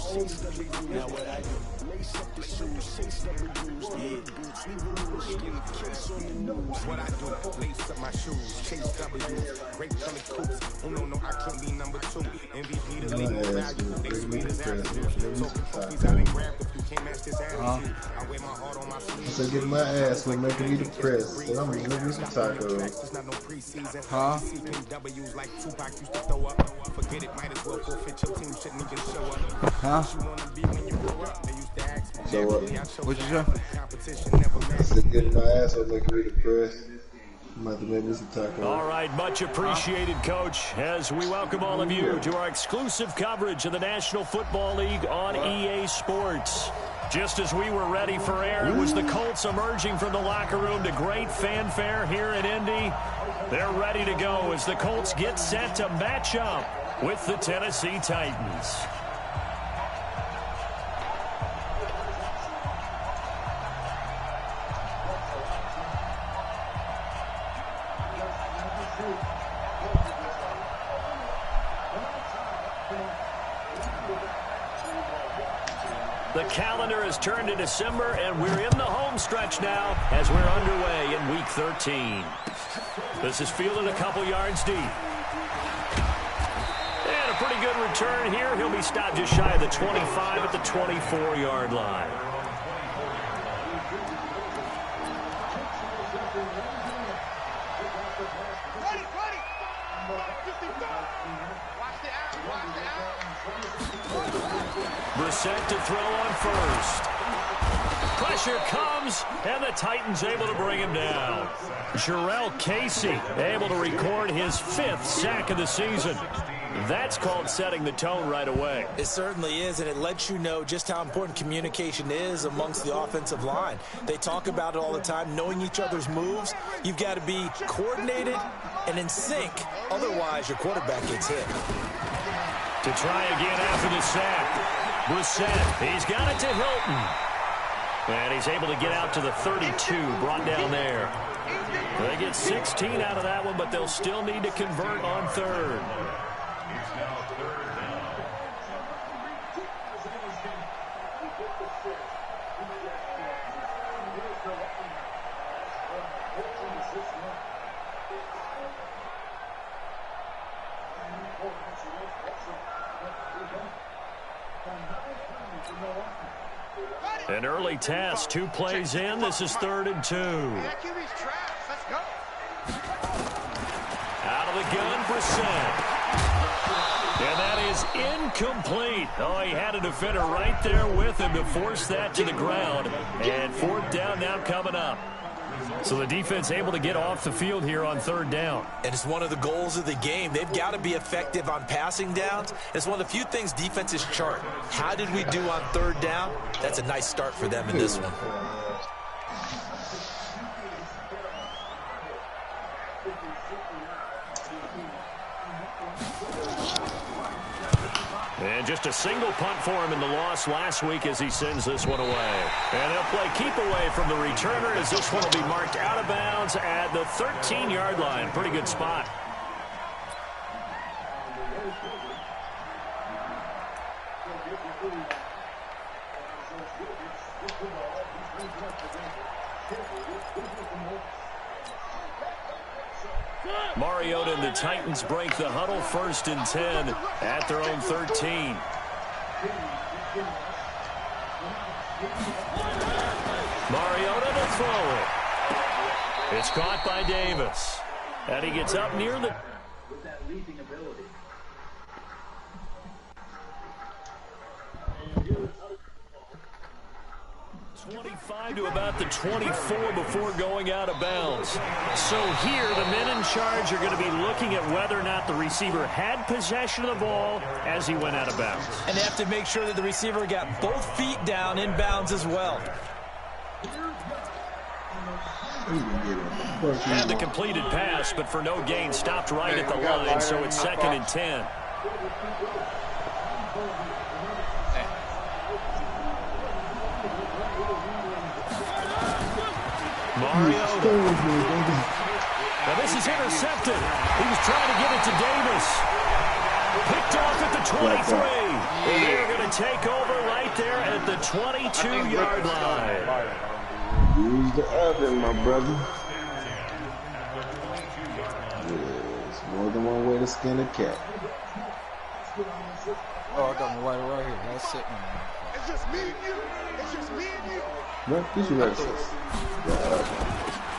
Now what I do? Lace up the shoes, chase W's, boots, leave a little sleeve, case on the news. What I do? Lace up my shoes, chase W's, great color coats. Oh no, I can't be number 2. MVP the league, no value. They sweet as attitude. Talking trophies, I didn't grab if you can't match this attitude. I wear my heart on my sleeve. So get my ass for making me depressed. So I'm gonna give you some tacos. Huh? W's like Tupac used to throw up. Forget it, might as well forfeit your team, shouldn't even show up. Huh? So what? What'd you say? I said getting my ass for making me depressed. I'm about to make me some tacos. All right, much appreciated, Coach, as we welcome all of you to our exclusive coverage of the National Football League on EA Sports. Just as we were ready for air, it was the Colts emerging from the locker room to great fanfare here in Indy. They're ready to go as the Colts get set to match up with the Tennessee Titans. The calendar has turned to December, and we're in the home stretch now as we're underway in Week 13. This is fielded a couple yards deep. And a pretty good return here. He'll be stopped just shy of the 25 at the 24-yard line. Brissett to throw on first. Pressure comes, and the Titans able to bring him down. Jarrell Casey able to record his 5th sack of the season. That's called setting the tone right away. It certainly is, and it lets you know just how important communication is amongst the offensive line. They talk about it all the time, knowing each other's moves. You've got to be coordinated and in sync. Otherwise, your quarterback gets hit. To try again after the sack. Brissett, he's got it to Hilton. And he's able to get out to the 32, brought down there. They get 16 out of that one, but they'll still need to convert on third. An early test, 2 plays in. This is 3rd and 2. Out of the gun, Brissett. And that is incomplete. Oh, he had a defender right there with him to force that to the ground. And 4th down now coming up. So the defense able to get off the field here on 3rd down. And it's one of the goals of the game. They've got to be effective on passing downs. It's one of the few things defenses chart. How did we do on 3rd down? That's a nice start for them in this one. And just a single punt for him in the loss last week as he sends this one away. And they'll play keep away from the returner as this one will be marked out of bounds at the 13-yard line. Pretty good spot. Mariota and the Titans break the huddle, 1st and 10 at their own 13. Mariota to throw it. It's caught by Davis. And he gets up near the... With that leaping ability. 25 to about the 24 before going out of bounds. So here, the men in charge are going to be looking at whether or not the receiver had possession of the ball as he went out of bounds. And they have to make sure that the receiver got both feet down in bounds as well. Had the completed pass, but for no gain, stopped right at the line, so it's 2nd and 10. Mariota. Now this is intercepted. He was trying to get it to Davis. Picked off at the 23. And they're going to take over right there at the 22-yard line. Use the oven, my brother. There's more than one way to skin a cat. Oh, I got my lighter right here. That's it, man. It's just me and you. It's just me and you. What? Get your access.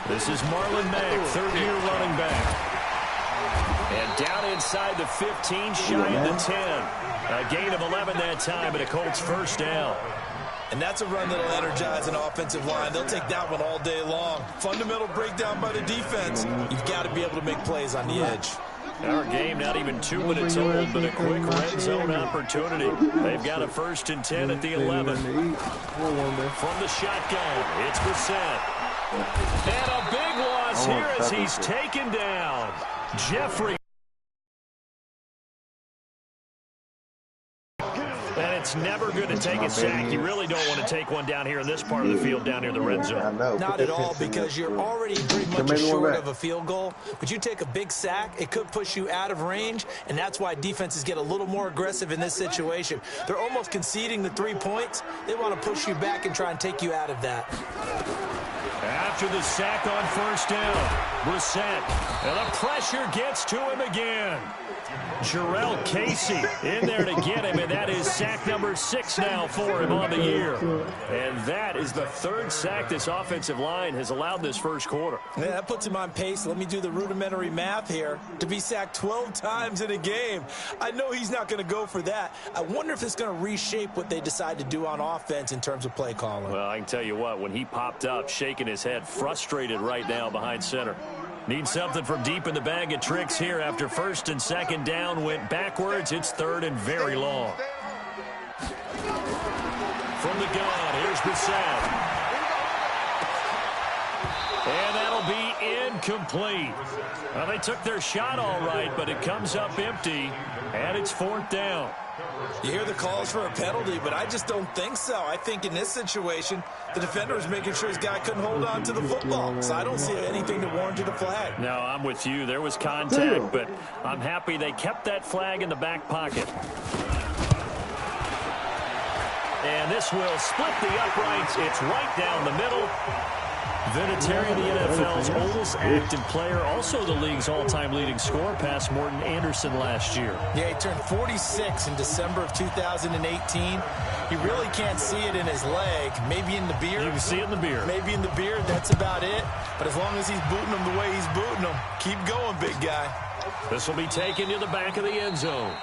This is Marlon Mack, third-year running back. And down inside the 15, shy of the 10. A gain of 11 that time, and a Colts first down. And that's a run that'll energize an offensive line. They'll take that one all day long. Fundamental breakdown by the defense. You've got to be able to make plays on the edge. Our game not even 2 minutes old, but a quick red zone opportunity. They've got a 1st and 10 at the 11. From the shotgun, it's Brissett. And a big loss here as he's taken down. Jeffrey. And it's never good to take a sack. You really don't want to take one down here in this part of the field down near the red zone. Not at all, because you're already pretty much short of a field goal. But you take a big sack, it could push you out of range, and that's why defenses get a little more aggressive in this situation. They're almost conceding the 3 points. They want to push you back and try and take you out of that. After the sack on first down, Brissett, and the pressure gets to him again. Jarrell Casey in there to get him, and that is sack number 6 now for him on the year. And that is the 3rd sack this offensive line has allowed this first quarter. Yeah, that puts him on pace. Let me do the rudimentary math here. To be sacked 12 times in a game, I know he's not going to go for that. I wonder if it's going to reshape what they decide to do on offense in terms of play calling. Well, I can tell you what, when he popped up, shaking his head, frustrated right now behind center. Need something from deep in the bag of tricks here after 1st and 2nd down went backwards. It's 3rd and very long. From the gun, here's Brissett. And that'll be incomplete. Well, they took their shot all right, but it comes up empty, and it's 4th down. You hear the calls for a penalty, but I just don't think so. I think in this situation, the defender was making sure his guy couldn't hold on to the football. So I don't see anything to warrant a flag. No, I'm with you. There was contact, but I'm happy they kept that flag in the back pocket. And this will split the uprights. It's right down the middle. Vinatieri, the NFL's oldest active player, also the league's all-time leading scorer, past Morton Anderson last year. Yeah, he turned 46 in December of 2018. You really can't see it in his leg. Maybe in the beard. You can see it in the beard. Maybe in the beard, that's about it. But as long as he's booting him the way he's booting him, keep going, big guy. This will be taken to the back of the end zone.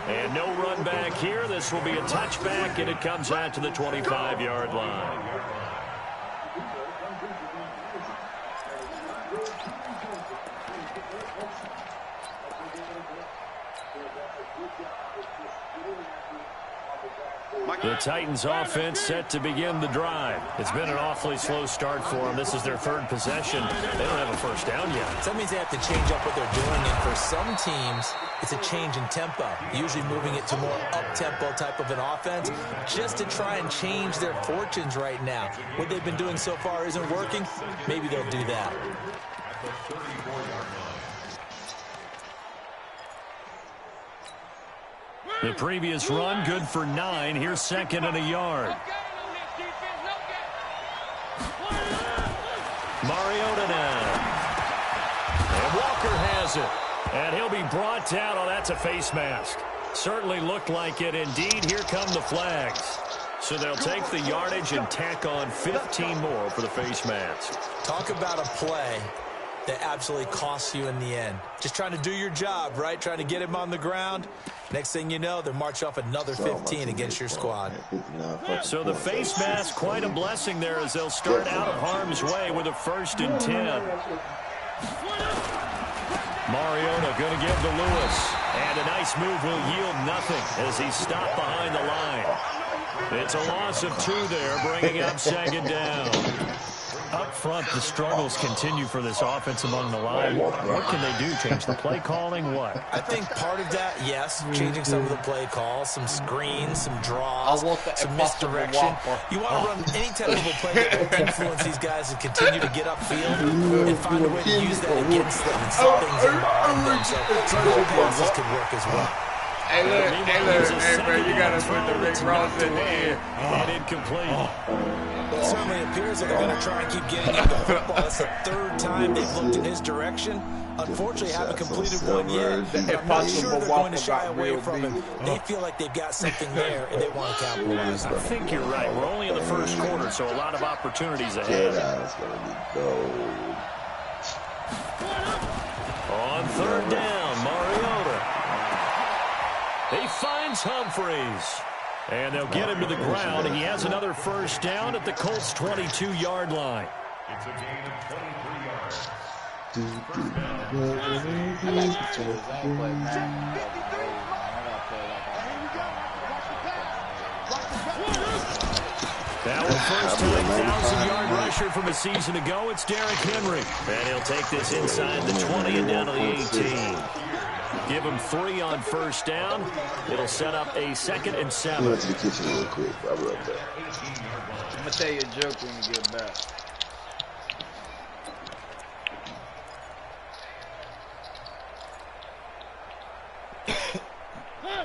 And no run back here. This will be a touchback, and it comes out to the 25-yard line. The Titans offense set to begin the drive. It's been an awfully slow start for them. This is their 3rd possession. They don't have a first down yet. So that means they have to change up what they're doing, and for some teams, it's a change in tempo, usually moving it to more up-tempo type of an offense, just to try and change their fortunes right now. What they've been doing so far isn't working. Maybe they'll do that. The previous run, good for 9. Here's 2nd and a yard. Mariota now. And Walker has it. And he'll be brought down. Oh, that's a face mask. Certainly looked like it. Indeed, here come the flags. So they'll take the yardage and tack on 15 more for the face mask. Talk about a play that absolutely costs you in the end. Just trying to do your job, right? Trying to get him on the ground. Next thing you know, they're marching off another 15 against your squad. So the face mask, quite a blessing there as they'll start out of harm's way with a 1st and 10. Mariota going to give to Lewis. And a nice move will yield nothing as he's stopped behind the line. It's a loss of 2 there, bringing up 2nd down. Up front, the struggles continue for this offense among the line. What can they do? Change the play calling? What? I think part of that, yes, changing some of the play calls, some screens, some draws, some misdirection. You want to run any type of a play that will influence these guys and continue to get upfield and find a way to use that against them and set things in behind them. So some of the passes could work as well. Hey, bro, you gotta put the Rick Ross in the air. And incomplete. It certainly appears that they're going to try and keep getting him the football. That's the third time they've looked in his direction. Unfortunately, haven't completed one yet. But I'm not sure they're going to shy away from him. They feel like they've got something there, and they want to capitalize on it. I think you're right. We're only in the first quarter, so a lot of opportunities ahead. Jedi's gonna be gold. On third down, Mariota. He finds Humphreys. And they'll get him to the ground. He has another first down at the Colts' 22-yard line. It's a gain of 23 yards. That was first time 1,000-yard rusher from a season ago. It's Derrick Henry. And he'll take this inside the 20 and down to the 18. Give him 3 on first down. It'll set up a 2nd and 7. I went to the kitchen real quick. I'll be right back. I'm gonna tell you a joke when you get back.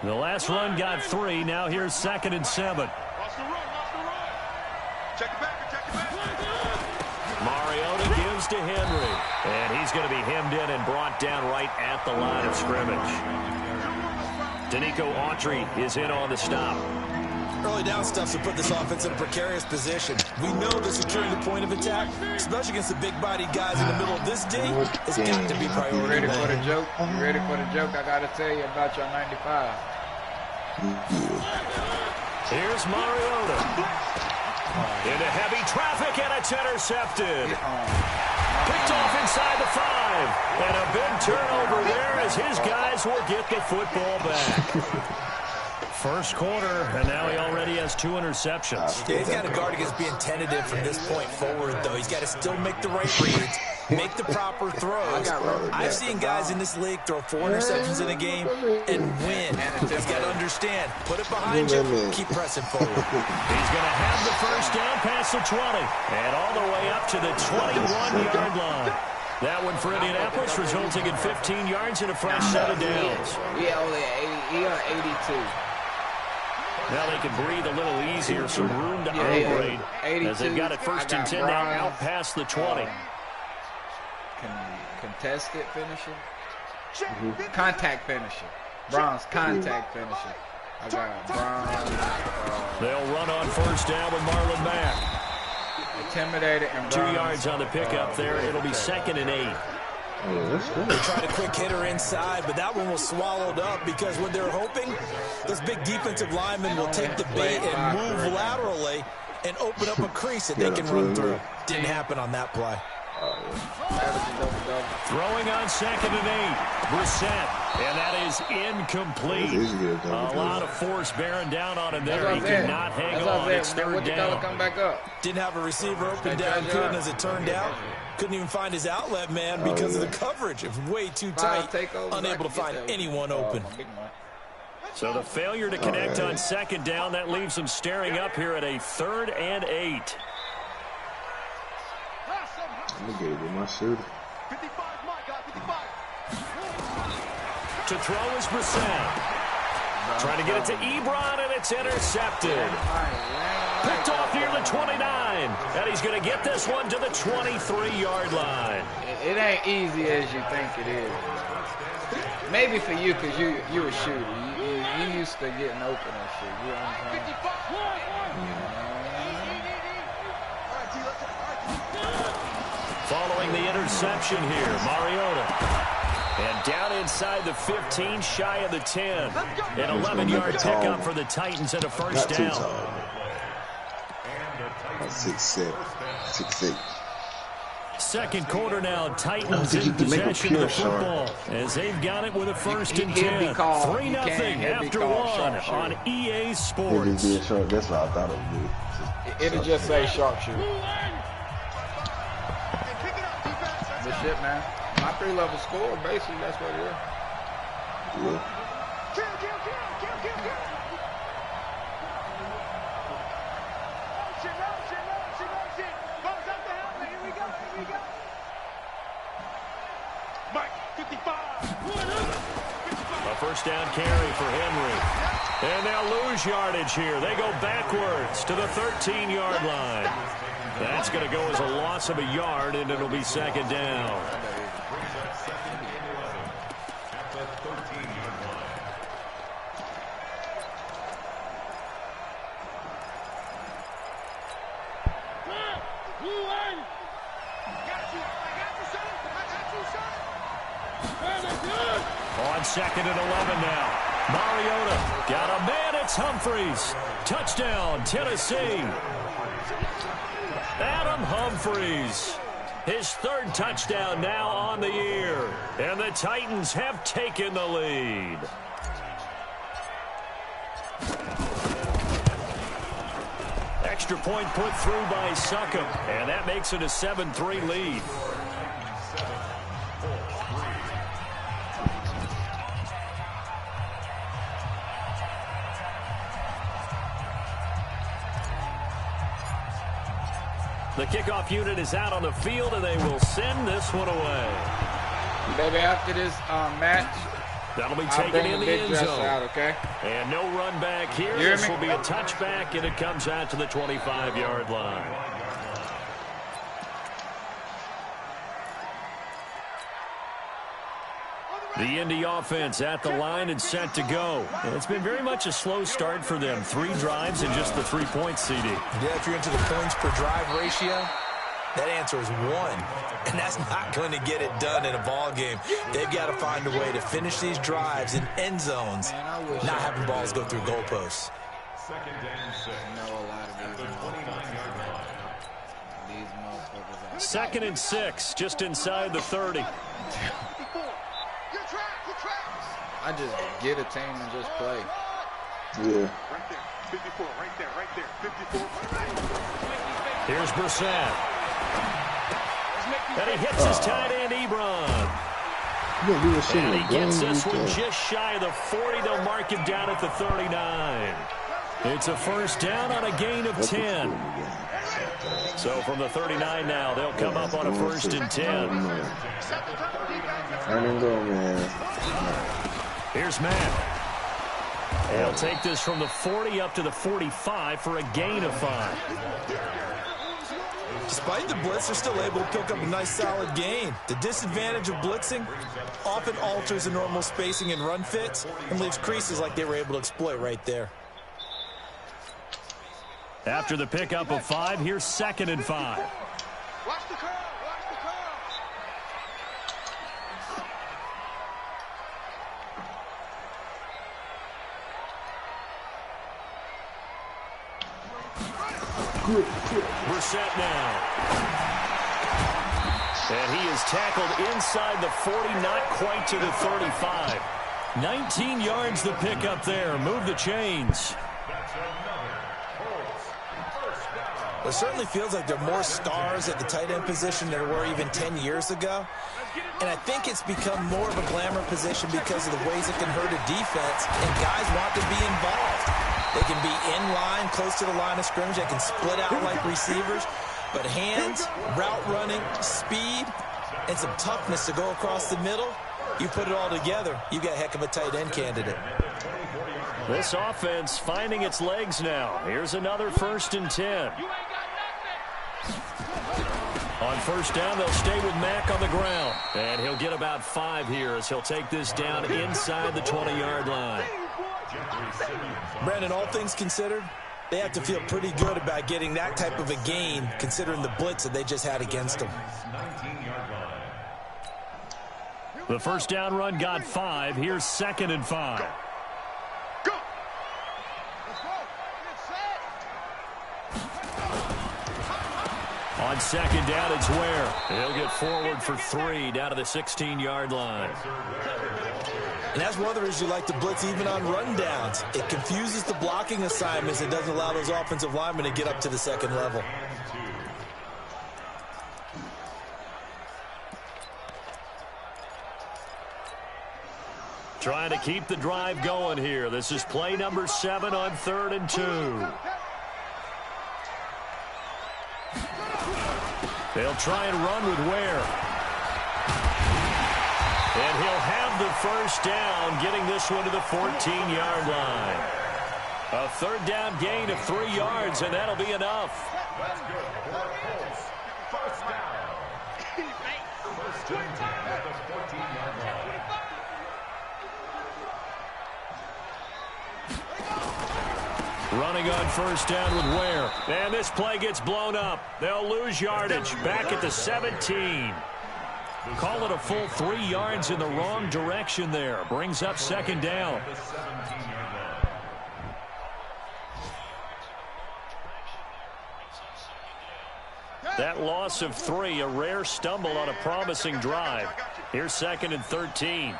The last run got 3. Now here's 2nd and 7. Mariota gives to Henry. And he's going to be hemmed in and brought down right at the line of scrimmage. Danico Autry is in on the stop. Early down stuff to put this offense in a precarious position. We know that securing the point of attack, especially against the big-bodied guys in the middle of this day, has got to be priority. You ready for the joke? You ready for the joke? I got to tell you about your 95. Here's Mariota. Into heavy traffic, and it's intercepted. Picked off inside the 5. And a big turnover there as his guys will get the football back. First quarter, and now he already has 2 interceptions. Yeah, he's got to guard against being tentative from this point forward, though. He's got to still make the right reads, make the proper throws. I've seen guys in this league throw 4 interceptions in a game and win. He's got to understand, put it behind you, keep pressing forward. He's going to have the first down past the 20 and all the way up to the 21-yard line. That one for Indianapolis, resulting in 15 yards and a fresh set of downs. Yeah, only 80. He on 82. Now they can breathe a little easier, some room to operate as they've got it first and 10 now out past the 20. Contested finisher? Contact finisher. Bronze contact finisher. I got bronze. They'll run on first down with Marlon Mack. Intimidated and 2 yards on the pickup there. It'll be 2nd and 8. They tried a quick hitter inside, but that one was swallowed up because when they're hoping, those big defensive linemen will take the bait and move laterally and open up a crease that they can run through. Didn't happen on that play. Throwing on 2nd and 8. Brissett, and that is incomplete. A lot of force bearing down on him there. He could not hang on. It's 3rd down. Come back up. Didn't have a receiver open downfield, as it turned out. Couldn't even find his outlet man because of the coverage. It was way too tight. Unable to find anyone open. So the failure to connect on 2nd down, that leaves them staring up here at a 3rd and 8. I'm gonna get it with my shooter. To throw is Brissett. Trying to get it to Ebron, and it's intercepted. Picked off near the 29. And he's going to get this one to the 23-yard line. It ain't easy as you think it is. Maybe for you, because you a shooter. You used to getting open and shit. You know what I'm saying? Following the interception here, Mariota. And down inside the 15, shy of the 10. An 11-yard pickup for the Titans and a first down. 6'7", 6'8". Second quarter now, Titans in possession of the football as they've got it with a first and 10. 3-0 after 1 on EA Sports. That's what I thought it would be. It'll just say sharpshooter. Good shit, man. My 3-level score, basically, that's what it is. Yeah. A first down carry for Henry. And they'll lose yardage here. They go backwards to the 13-yard line. That's going to go as a loss of a yard, and it'll be second down. On second and 11 now. Mariota got a man. It's Humphries. Touchdown, Tennessee. Adam Humphries. His third touchdown now on the year. And the Titans have taken the lead. Extra point put through by Succop. And that makes it a 7-3 lead. The kickoff unit is out on the field, and they will send this one away. Baby, after this match, that'll be taken in the end zone. Out, okay? And no run back here. This will be a touchback, and it comes out to the 25-yard line. The Indy offense at the line and set to go. And it's been very much a slow start for them. 3 drives and just the 3 points, CD. Yeah, if you're into the points per drive ratio, that answer is 1. And that's not going to get it done in a ball game. They've got to find a way to finish these drives in end zones, not having balls go through goalposts. Second and 6, just inside the 30. I just get a team and just play. Yeah. Right there. 54, right there. 54. Here's Brissett. And he hits his tight end, Ebron. And he gets this one just shy of the 40. They'll mark him down at the 39. It's a first down on a gain of 10. So from the 39 now, they'll come up on a first and 10. I didn't go, man. Here's Matt. They'll take this from the 40 up to the 45 for a gain of 5. Despite the blitz, they're still able to pick up a nice solid gain. The disadvantage of blitzing often alters the normal spacing and run fits and leaves creases like they were able to exploit right there. After the pickup of 5, here's second and 5. Watch the curl. Brissett now. And he is tackled inside the 40, not quite to the 35. 19 yards the pickup there. Move the chains. It certainly feels like there are more stars at the tight end position than there were even 10 years ago. And I think it's become more of a glamour position because of the ways it can hurt a defense, and guys want to be involved. They can be in line, close to the line of scrimmage. They can split out like receivers. But hands, route running, speed, and some toughness to go across the middle, you put it all together, you got a heck of a tight end candidate. This offense finding its legs now. Here's another first and 10. On first down, they'll stay with Mack on the ground. And he'll get about 5 here as he'll take this down inside the 20-yard line. Brandon, all things considered, they have to feel pretty good about getting that type of a gain considering the blitz that they just had against them. The first down run got 5. Here's second and 5. On second down, it's Ware. He'll get forward for 3 down to the 16-yard line. And that's one of the reasons you like to blitz even on rundowns. It confuses the blocking assignments. It doesn't allow those offensive linemen to get up to the second level. Trying to keep the drive going here. This is play number 7 on 3rd and 2. They'll try and run with Ware. And he'll have of the first down, getting this one to the 14-yard line. A third down gain of 3 yards, and that'll be enough. That's good. Colts, first down. First down at the 14-yard line. Running on first down with Ware. And this play gets blown up. They'll lose yardage. Back at the 17. Call it a full 3 yards in the wrong direction there. Brings up second down. That loss of 3, a rare stumble on a promising drive. Here's 2nd and 13.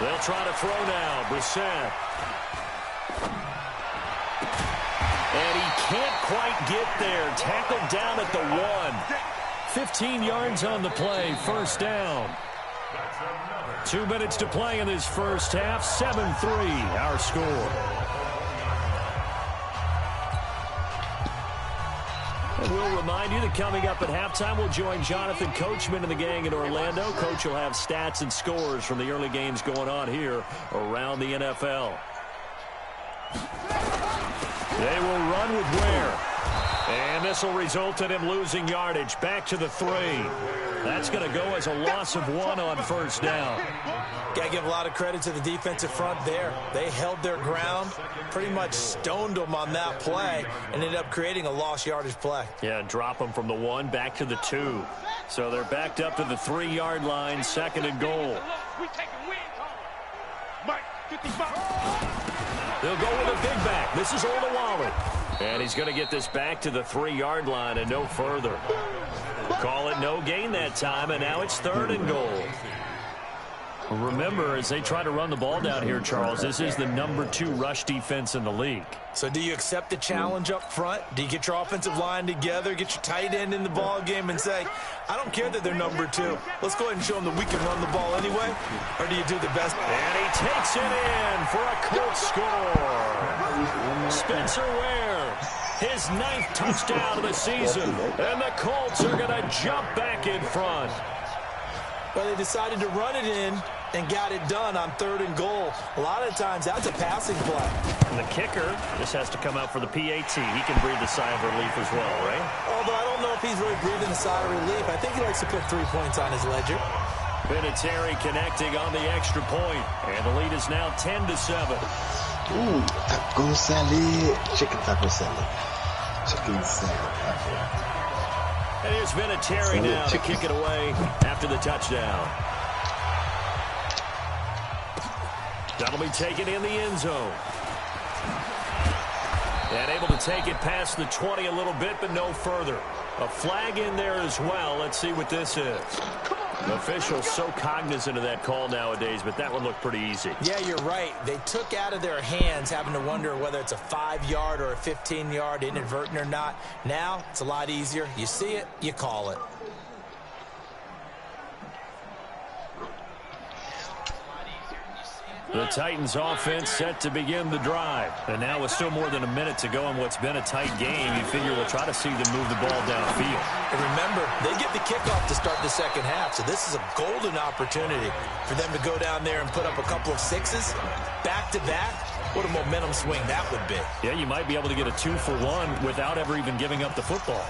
They'll try to throw now. Brissett. And he can't quite get there. Tackled down at the 1. 15 yards on the play. First down. 2 minutes to play in this first half. 7-3 our score. And we'll remind you that coming up at halftime, we'll join Jonathan Coachman and the gang in Orlando. Coach will have stats and scores from the early games going on here around the NFL. They will run with Ware. And this will result in him losing yardage. Back to the 3. That's going to go as a loss of 1 on first down. Got to give a lot of credit to the defensive front there. They held their ground, pretty much stoned them on that play, and ended up creating a lost yardage play. Yeah, drop them from the 1 back to the 2. So they're backed up to the 3-yard line, 2nd and goal. They'll go with a big back. This is Olawale. And he's going to get this back to the 3-yard line and no further. Call it no gain that time, and now it's 3rd and goal. Remember, as they try to run the ball down here, Charles, this is the number 2 rush defense in the league. So do you accept the challenge up front? Do you get your offensive line together, get your tight end in the ball game and say, I don't care that they're number 2. Let's go ahead and show them that we can run the ball anyway? Or do you do the best? And he takes it in for a Colts score. Spencer Ware, his 9th touchdown of the season. And the Colts are going to jump back in front. Well, they decided to run it in and got it done on 3rd and goal. A lot of times, that's a passing play. And the kicker just has to come out for the PAT. He can breathe a sigh of relief as well, right? Although I don't know if he's really breathing a sigh of relief. I think he likes to put 3 points on his ledger. Vinatieri connecting on the extra point. And the lead is now 10-7. Ooh, taco salad. Chicken taco salad. Chicken salad. And here's Vinatieri now to kick it away after the touchdown. That'll be taken in the end zone. And able to take it past the 20 a little bit, but no further. A flag in there as well. Let's see what this is. Officials so cognizant of that call nowadays, but that one looked pretty easy. Yeah, you're right. They took out of their hands having to wonder whether it's a 5-yard or a 15-yard, inadvertent or not. Now, it's a lot easier. You see it, you call it. The Titans offense set to begin the drive. And now with still more than a minute to go in what's been a tight game, you figure we'll try to see them move the ball downfield. And remember, they get the kickoff to start the second half, so this is a golden opportunity for them to go down there and put up a couple of 6s back-to-back. What a momentum swing that would be. Yeah, you might be able to get a 2-for-1 without ever even giving up the football.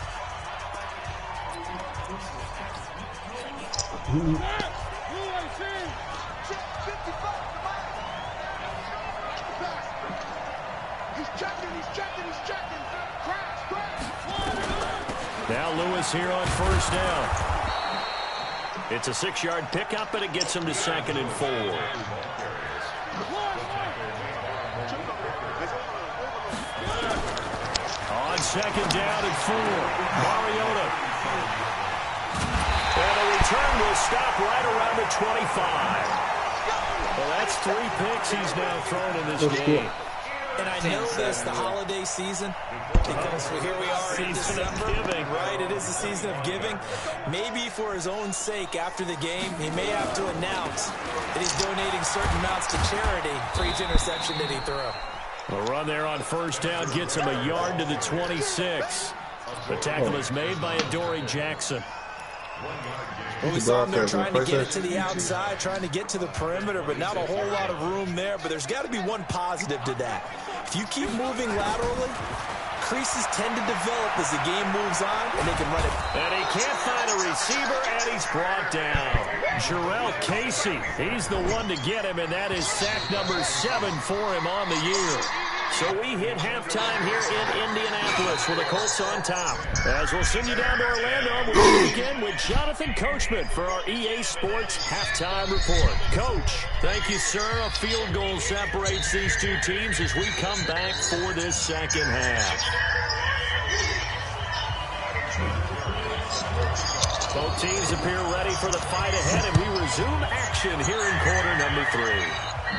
Now Lewis here on first down. It's a 6-yard pickup, and it gets him to 2nd and 4. On 2nd down and 4, Mariota. And the return will stop right around the 25. Well, that's 3 picks he's now thrown in this game. And I know this, the holiday season, because here we are in December. Right, it is the season of giving. Maybe for his own sake after the game, he may have to announce that he's donating certain amounts to charity for each interception that he threw. A run there on first down gets him a yard to the 26. The tackle is made by Adoree Jackson. Well, we saw him there trying to get it to the outside, trying to get to the perimeter, but not a whole lot of room there. But there's got to be one positive to that. If you keep moving laterally, creases tend to develop as the game moves on, and they can run it. And he can't find a receiver, and he's brought down. Jarrell Casey, he's the one to get him, and that is sack number 7 for him on the year. So we hit halftime here in Indianapolis with the Colts on top. As we'll send you down to Orlando, we'll begin with Jonathan Coachman for our EA Sports Halftime Report. Coach, thank you, sir. A field goal separates these two teams as we come back for this second half. Both teams appear ready for the fight ahead, and we resume action here in quarter number 3.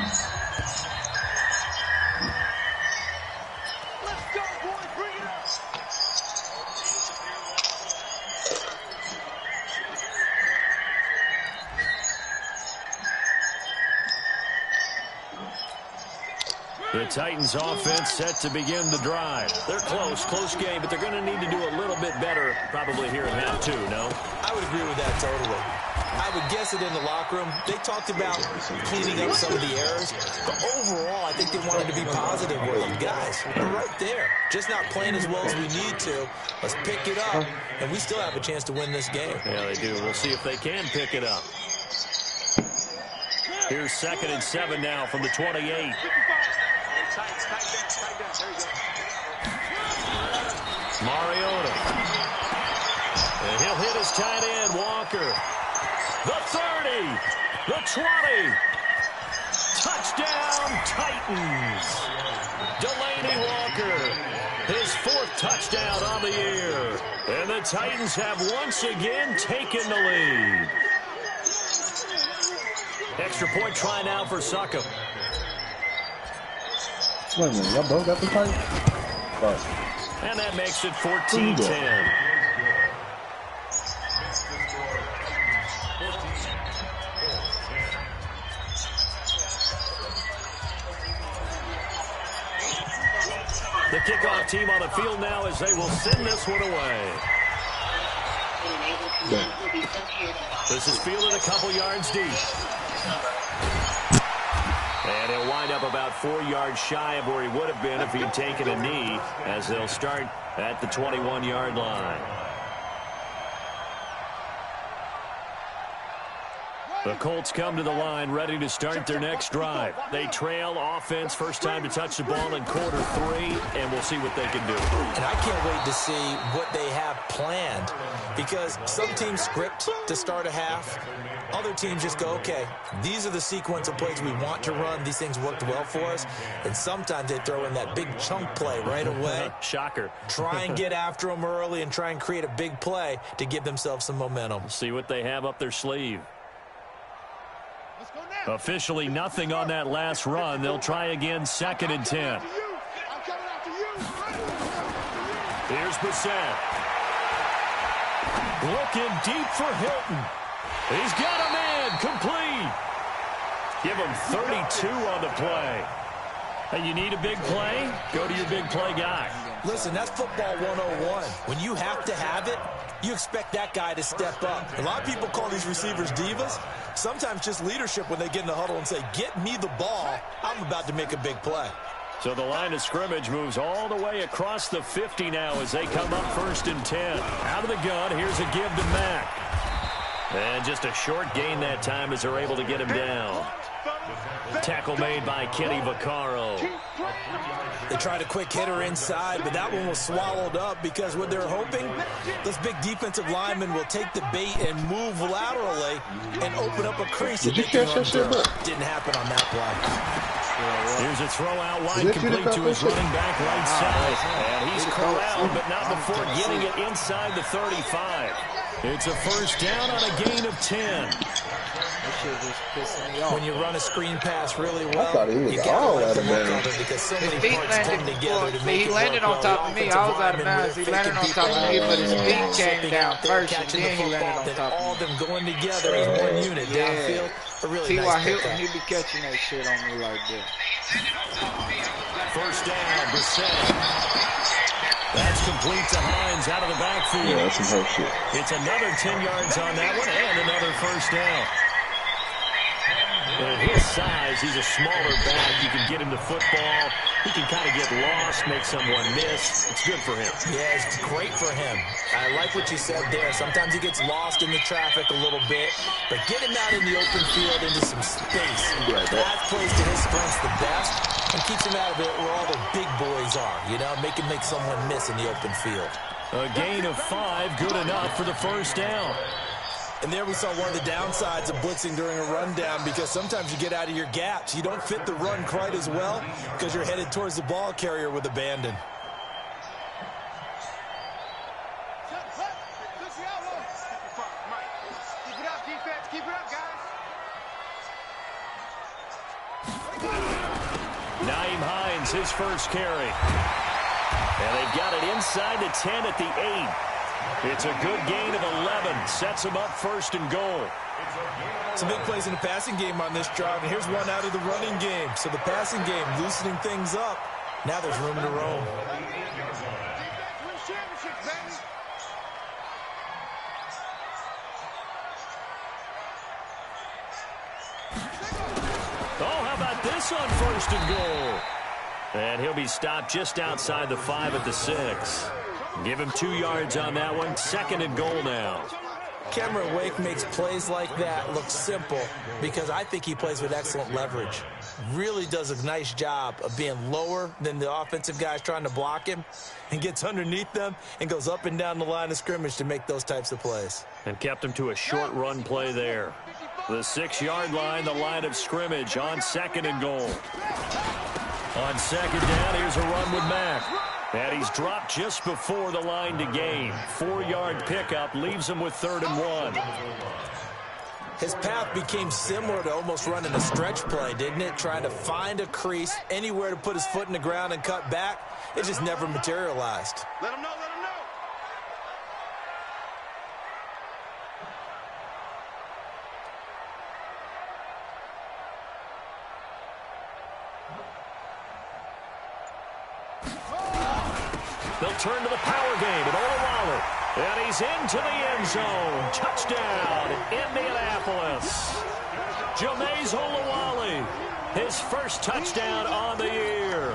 The Titans offense set to begin the drive. They're close game, but they're going to need to do a little bit better probably here in half 2, no? I would agree with that totally. I would guess it in the locker room. They talked about cleaning up some of the errors, but overall, I think they wanted to be positive with them. Guys, we're right there. Just not playing as well as we need to. Let's pick it up, and we still have a chance to win this game. Yeah, they do. We'll see if they can pick it up. Here's 2nd and 7 now from the 28. Mariota. And he'll hit his tight end, Walker. The 30. The 20. Touchdown, Titans. Delaney Walker. His 4th touchdown on the year. And the Titans have once again taken the lead. Extra point try now for Suckup. Wait a minute, y'all both got the fight? And that makes it 14-10. The kickoff team on the field now as they will send this one away. This is fielded a couple yards deep. And he'll wind up about 4 yards shy of where he would have been if he'd taken a knee, as they'll start at the 21-yard line. The Colts come to the line ready to start their next drive. They trail offense, first time to touch the ball in quarter 3, and we'll see what they can do. And I can't wait to see what they have planned, because some teams script to start a half. Other teams just go, okay, these are the sequence of plays we want to run. These things worked well for us. And sometimes they throw in that big chunk play right away. Shocker. Try and get after them early and try and create a big play to give themselves some momentum. See what they have up their sleeve. Officially nothing on that last run. They'll try again, 2nd and 10. Here's Brissett. Looking deep for Hilton. He's got a man, complete. Give him 32 on the play. Hey, you need a big play? Go to your big play guy. Listen, that's football 101. When you have to have it, you expect that guy to step up. A lot of people call these receivers divas. Sometimes just leadership when they get in the huddle and say, get me the ball. I'm about to make a big play. So the line of scrimmage moves all the way across the 50 now as they come up 1st and 10. Out of the gun, here's a give to Mack. And just a short gain that time as they're able to get him down. Tackle made by Kenny Vaccaro. They tried a quick hitter inside, but that one was swallowed up because what they're hoping, those big defensive linemen will take the bait and move laterally and open up a crease. Did you catch that shit, bro? Didn't happen on that play. Here's a throw out wide, complete to his running back right side. And he's corralled, but not before getting it inside the 35. It's a first down on a gain of 10. When you run a screen pass really well, you got to like the look of it because so many parts come together to make it work. He landed on top of me. I was out of bounds. He landed on top of me, but his feet came down first, and then he landed on top of me. All of them going together as one unit downfield. A really nice Hilton, he be catching that shit on me like that. First down, Brissett. That's complete to Hines out of the backfield. Yeah, that's some hurt shit. It's another 10 yards on that one and another first down. At his size, he's a smaller back. You can get him to football. He can kind of get lost, make someone miss. It's good for him. Yeah, it's great for him. I like what you said there. Sometimes he gets lost in the traffic a little bit, but get him out in the open field into some space. That plays to his strengths the best and keeps him out of it where all the big boys are, you know, make someone miss in the open field. A gain of 5, good enough for the first down. And there we saw one of the downsides of blitzing during a rundown, because sometimes you get out of your gaps. You don't fit the run quite as well because you're headed towards the ball carrier with abandon. Nyheim Hines, his first carry. And they've got it inside the 10 at the 8. It's a good gain of 11. Sets him up first and goal. Some big plays in the passing game on this drive, and here's one out of the running game. So the passing game loosening things up. Now there's room to roam. Oh, how about this on first and goal? And he'll be stopped just outside the 5 at the 6. Give him 2 yards on that one. Second and goal now. Cameron Wake makes plays like that look simple because I think he plays with excellent leverage. Really does a nice job of being lower than the offensive guys trying to block him and gets underneath them and goes up and down the line of scrimmage to make those types of plays. And kept him to a short run play there. The 6-yard line, the line of scrimmage on second and goal. On second down, here's a run with Mack. And he's dropped just before the line to gain. 4-yard pickup leaves him with 3rd and 1. His path became similar to almost running a stretch play, didn't it? Trying to find a crease, anywhere to put his foot in the ground and cut back. It just never materialized. Let him know, let him know. They'll turn to the power game at Olawale. And he's into the end zone. Touchdown, Indianapolis. Jameis Olawale, his first touchdown on the year,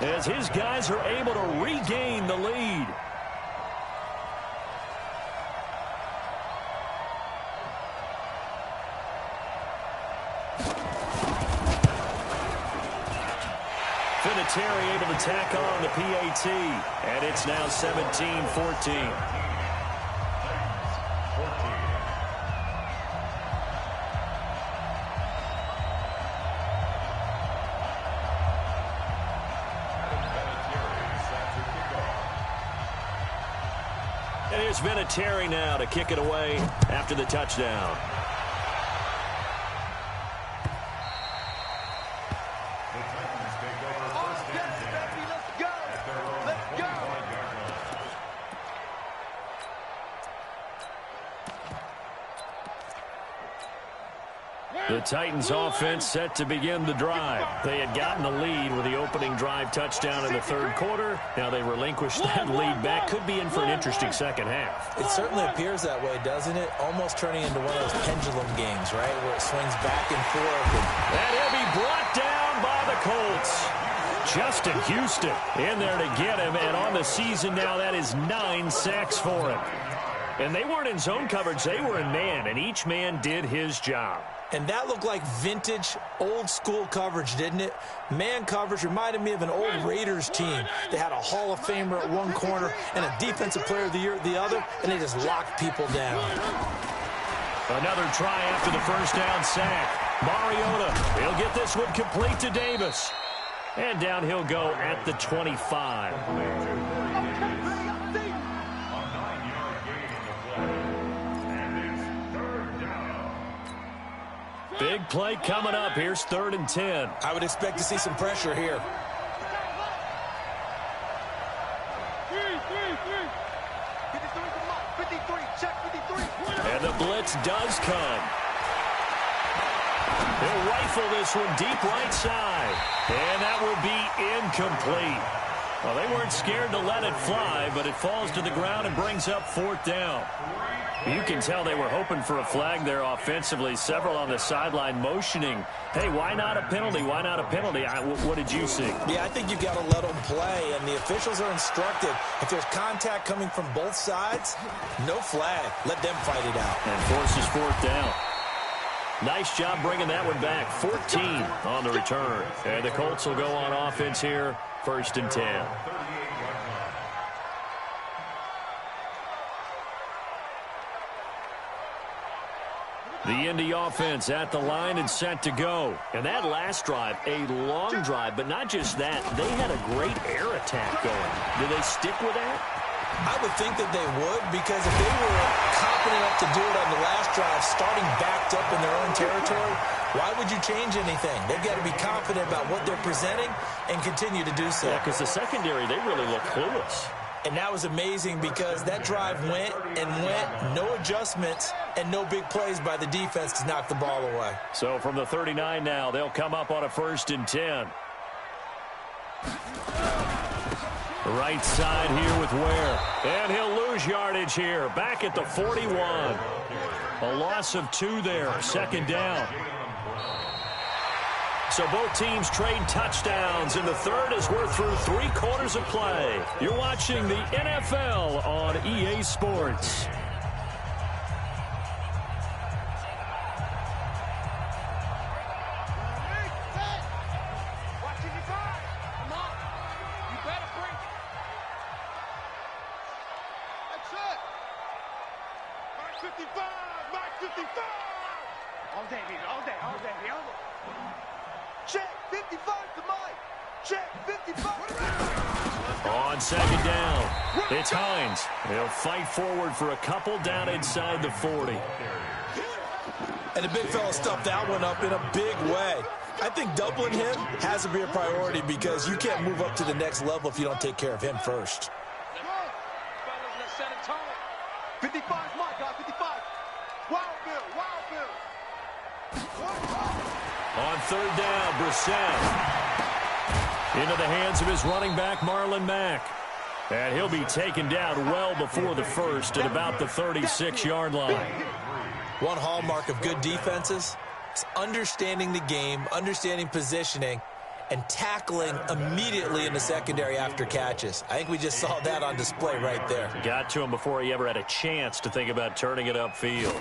as his guys are able to regain the lead. Vinatieri able to tack on the PAT, and it's now 17-14. And here's Vinatieri now to kick it away after the touchdown. The Titans offense set to begin the drive. They had gotten the lead with the opening drive touchdown in the 3rd quarter. Now they relinquished that lead back. Could be in for an interesting second half. It certainly appears that way, doesn't it? Almost turning into one of those pendulum games, right? Where it swings back and forth. And he'll be brought down by the Colts. Justin Houston in there to get him. And on the season now, that is 9 sacks for him. And they weren't in zone coverage. They were in man, and each man did his job. And that looked like vintage, old-school coverage, didn't it? Man coverage reminded me of an old Raiders team. They had a Hall of Famer at one corner and a Defensive Player of the Year at the other, and they just locked people down. Another try after the first down sack. Mariota, he'll get this one complete to Davis. And down he'll go at the 25. Big play coming up. Here's 3rd and 10. I would expect to see some pressure here. And the blitz does come. He'll rifle this one deep right side. And that will be incomplete. Well, they weren't scared to let it fly, but it falls to the ground and brings up 4th down. You can tell they were hoping for a flag there offensively. Several on the sideline motioning, hey, why not a penalty? Why not a penalty? What did you see? Yeah, I think you've got to let them play, and the officials are instructed. If there's contact coming from both sides, no flag. Let them fight it out. And forces 4th down. Nice job bringing that one back. 14 on the return. And the Colts will go on offense here, 1st and 10. The Indy offense at the line and set to go. And that last drive, a long drive, but not just that. They had a great air attack going. Do they stick with that? I would think that they would, because if they were confident enough to do it on the last drive, starting backed up in their own territory, why would you change anything? They've got to be confident about what they're presenting and continue to do so. Yeah, because the secondary, they really look clueless. And that was amazing because that drive went and went, no adjustments and no big plays by the defense to knock the ball away. So from the 39 now, they'll come up on a 1st and 10. Right side here with Ware. And he'll lose yardage here. Back at the 41. A loss of 2 there. 2nd down. So both teams trade touchdowns, and the third as we're through 3 quarters of play. You're watching the NFL on EA Sports. On 2nd down, it's Hines. He'll fight forward for a couple down inside the 40. And the big fella stuffed that one up in a big way. I think doubling him has to be a priority because you can't move up to the next level if you don't take care of him first. 55 is my guy, 55. Wild Bill. On 3rd down, Brissett. Into the hands of his running back, Marlon Mack. And he'll be taken down well before the 1st at about the 36-yard line. One hallmark of good defenses is understanding the game, understanding positioning, and tackling immediately in the secondary after catches. I think we just saw that on display right there. Got to him before he ever had a chance to think about turning it upfield.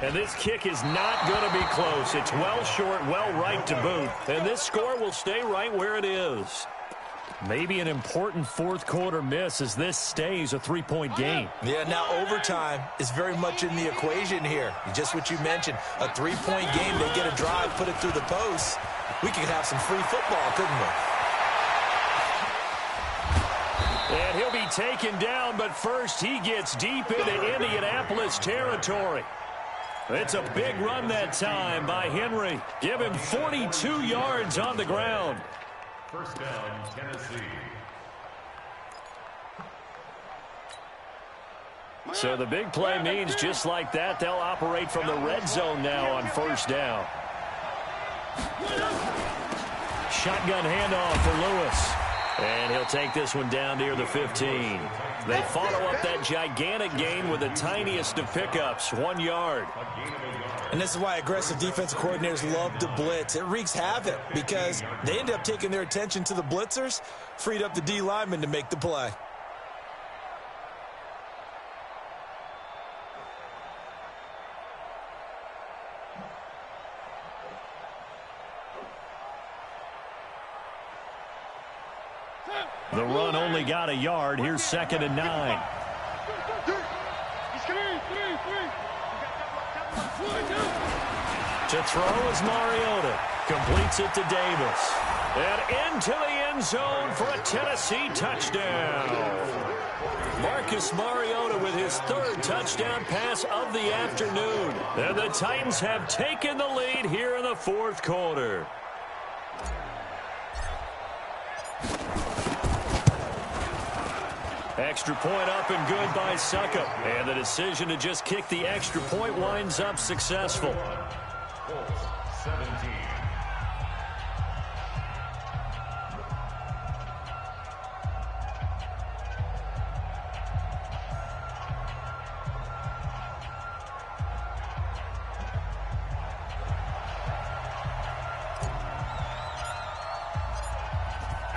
And this kick is not going to be close. It's well short, well right to boot. And this score will stay right where it is. Maybe an important 4th quarter miss as this stays a 3-point game. Yeah, now overtime is very much in the equation here. Just what you mentioned, a 3-point game. They get a drive, put it through the post. We could have some free football, couldn't we? And he'll be taken down, but first he gets deep into Indianapolis territory. It's a big run that time by Henry. Give him 42 yards on the ground. 1st down, Tennessee. So the big play means just like that, they'll operate from the red zone now on 1st down. Shotgun handoff for Lewis. And he'll take this one down near the 15. They follow up that gigantic gain with the tiniest of pickups, 1 yard. And this is why aggressive defensive coordinators love to blitz. It wreaks havoc because they end up taking their attention to the blitzers, freed up the D lineman to make the play. The run only got a yard. Here's 2nd and 9. To throw is Mariota. Completes it to Davis. And into the end zone for a Tennessee touchdown. Marcus Mariota with his 3rd touchdown pass of the afternoon. And the Titans have taken the lead here in the 4th quarter. Extra point up and good by Suckup. And the decision to just kick the extra point winds up successful. Colts, 17.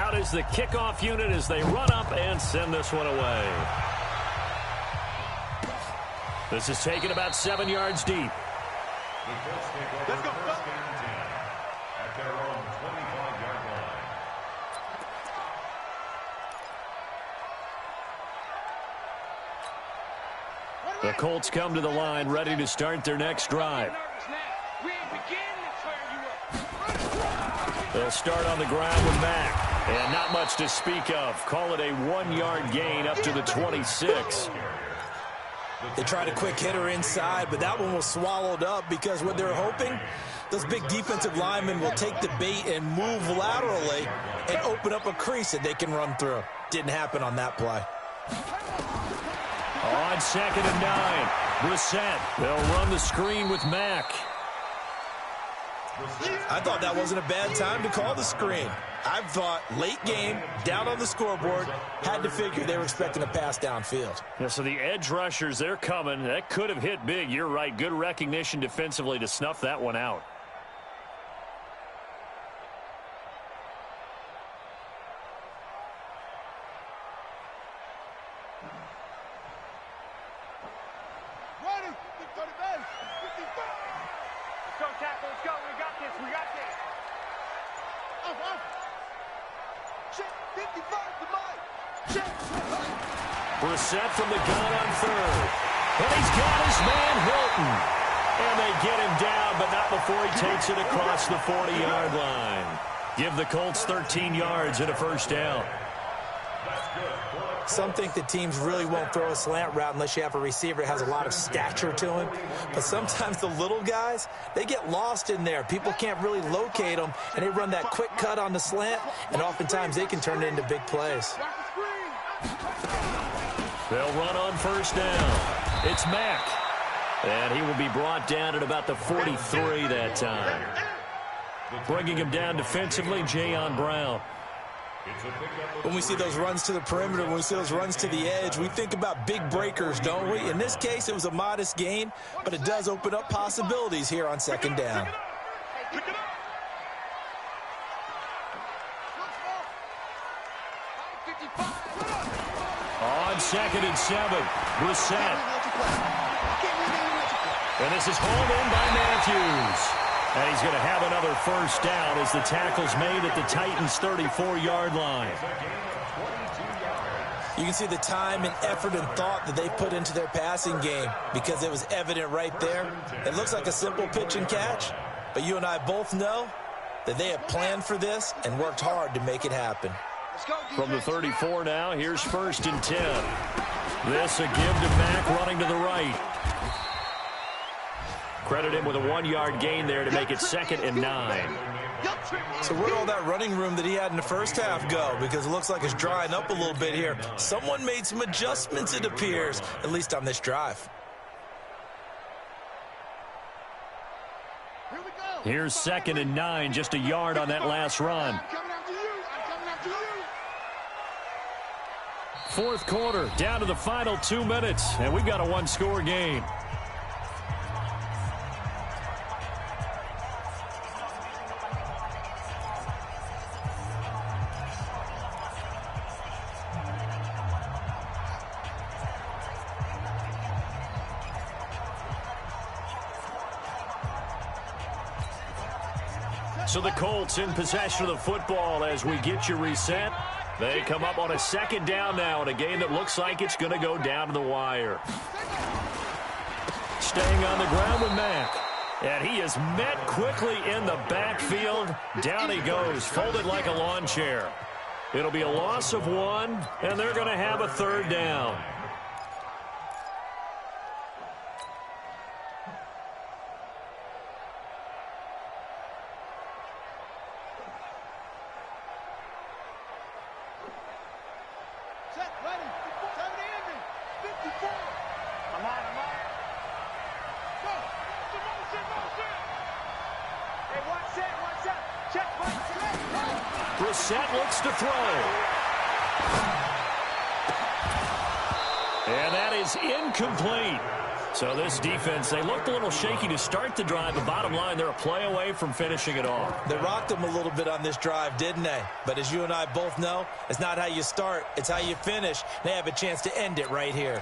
out is the kickoff unit as they run up and send this one away. This is taken about 7 yards deep. Let's go. At their own 25-yard line. The Colts come to the line ready to start their next drive. They'll start on the ground with Mack. And not much to speak of. Call it a 1-yard gain up to the 26. They tried a quick hitter inside, but that one was swallowed up because what they're hoping, those big defensive linemen will take the bait and move laterally and open up a crease that they can run through. Didn't happen on that play. On 2nd and 9, Brissett. They'll run the screen with Mack. I thought that wasn't a bad time to call the screen. I thought late game, down on the scoreboard, had to figure they were expecting a pass downfield. Yeah, so the edge rushers, they're coming. That could have hit big. You're right. Good recognition defensively to snuff that one out. Brissett from the gun on 3rd. And he's got his man Hilton. And they get him down, but not before he takes it across the 40-yard line. Give the Colts 13 yards and a first down. Some think the teams really won't throw a slant route unless you have a receiver that has a lot of stature to him. But sometimes the little guys, they get lost in there. People can't really locate them, and they run that quick cut on the slant, and oftentimes they can turn it into big plays. They'll run on first down. It's Mack. And he will be brought down at about the 43 that time. Bringing him down defensively, Jayon Brown. When we see those runs to the perimeter, when we see those runs to the edge, we think about big breakers, don't we? In this case, it was a modest gain, but it does open up possibilities here on 2nd down. On 2nd and 7, Brissett. And this is hauled in by Matthews. And he's going to have another first down as the tackle's made at the Titans' 34-yard line. You can see the time and effort and thought that they put into their passing game because it was evident right there. It looks like a simple pitch and catch, but you and I both know that they have planned for this and worked hard to make it happen. From the 34 now, here's 1st and 10. This a give to Mack running to the right. Credit him with a 1-yard gain there to make it 2nd and 9. So where'd all that running room that he had in the first half go? Because it looks like it's drying up a little bit here. Someone made some adjustments, it appears, at least on this drive. Here's 2nd and 9, just a yard on that last run. 4th quarter, down to the final 2 minutes, and we've got a 1-score game. So the Colts in possession of the football as we get you reset. They come up on a 2nd down now in a game that looks like it's going to go down to the wire. Staying on the ground with Mack. And he is met quickly in the backfield. Down he goes, folded like a lawn chair. It'll be a loss of 1, and they're going to have a 3rd down. Brissett looks to throw. And that is incomplete. So this defense, they looked a little shaky to start the drive, but bottom line, they're a play away from finishing it off. They rocked them a little bit on this drive, didn't they? But as you and I both know, it's not how you start, it's how you finish. They have a chance to end it right here.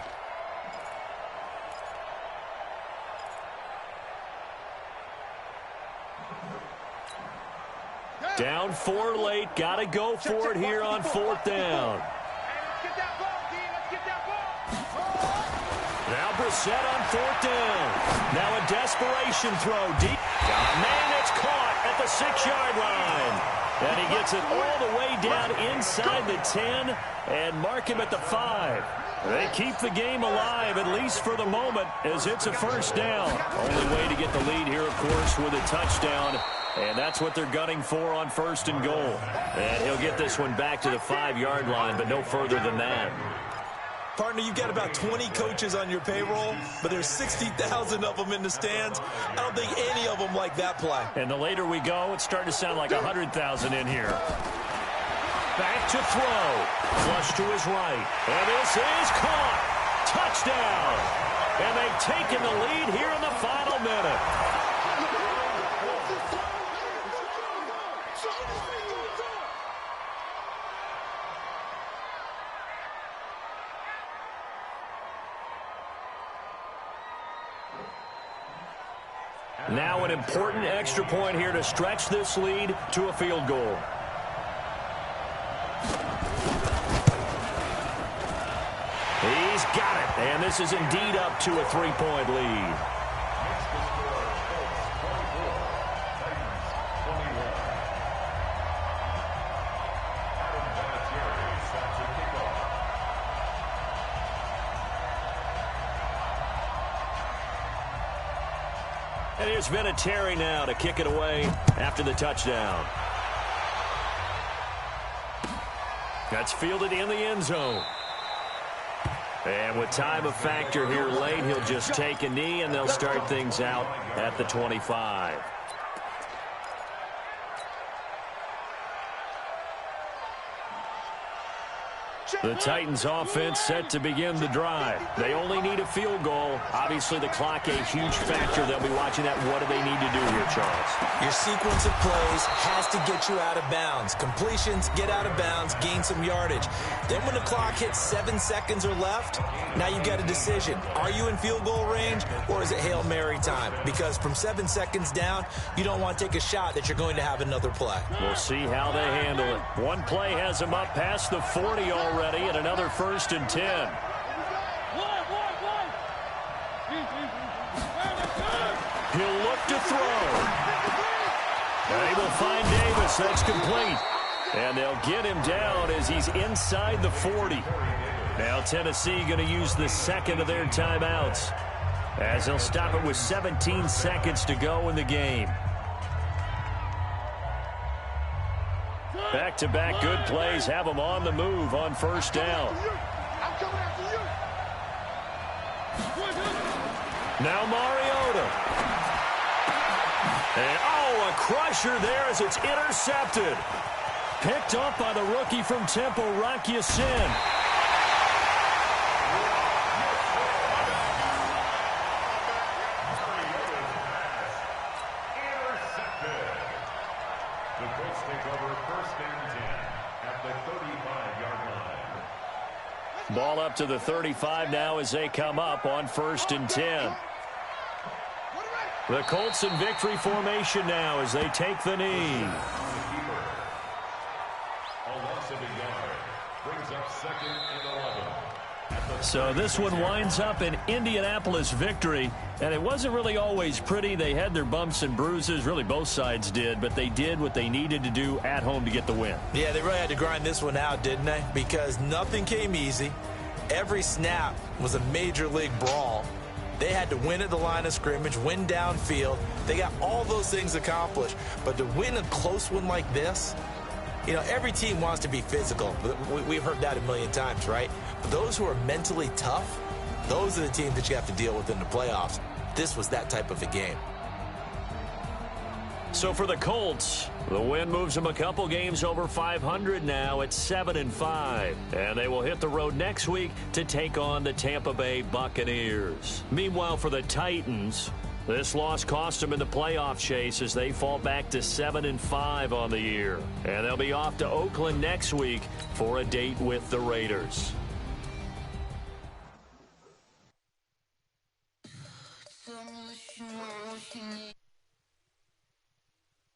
Down 4 late, got to go for it here on 4th down. Now Brissett on 4th down. Now a desperation throw deep. Got a man that's caught at the 6-yard line. And he gets it all the way down inside the 10 and mark him at the 5. They keep the game alive, at least for the moment, as it's a 1st down. Only way to get the lead here, of course, with a touchdown. And that's what they're gunning for on 1st and goal. And he'll get this one back to the 5-yard line, but no further than that. Partner, you've got about 20 coaches on your payroll, but there's 60,000 of them in the stands. I don't think any of them like that play. And the later we go, it's starting to sound like 100,000 in here. Back to throw. Flush to his right. And this is caught. Touchdown. And they've taken the lead here in the final minute. Now an important extra point here to stretch this lead to a field goal. He's got it, and this is indeed up to a 3-point lead. And here's Vinatieri now to kick it away after the touchdown. That's fielded in the end zone. And with time a factor here late, he'll just take a knee, and they'll start things out at the 25. The Titans offense set to begin the drive. They only need a field goal. Obviously, the clock a huge factor. They'll be watching that. What do they need to do here, Charles? Your sequence of plays has to get you out of bounds. Completions, get out of bounds, gain some yardage. Then when the clock hits 7 seconds or left, now you've got a decision. Are you in field goal range, or is it Hail Mary time? Because from 7 seconds down, you don't want to take a shot that you're going to have another play. We'll see how they handle it. One play has them up past the 40 already. And another 1st and 10. He'll look to throw. And he will find Davis. That's complete. And they'll get him down as he's inside the 40. Now Tennessee going to use the second of their timeouts, as they'll stop it with 17 seconds to go in the game. Back-to-back good plays have them on the move on 1st down. Now Mariota. And, a crusher there as it's intercepted. Picked up by the rookie from Temple, Rock Ya-Sin. Ball up to the 35 now as they come up on 1st and 10. The Colts in victory formation now as they take the knee. So this one winds up an Indianapolis victory, and it wasn't really always pretty. They had their bumps and bruises, really both sides did, but they did what they needed to do at home to get the win. Yeah, they really had to grind this one out, didn't they? Because nothing came easy. Every snap was a major league brawl. They had to win at the line of scrimmage, win downfield. They got all those things accomplished. But to win a close one like this, you know, every team wants to be physical. We've heard that a million times, right? But those who are mentally tough, those are the teams that you have to deal with in the playoffs. This was that type of a game. So for the Colts, the win moves them a couple games over 500 now at 7-5. And they will hit the road next week to take on the Tampa Bay Buccaneers. Meanwhile, for the Titans, this loss cost them in the playoff chase as they fall back to 7-5 on the year. And they'll be off to Oakland next week for a date with the Raiders.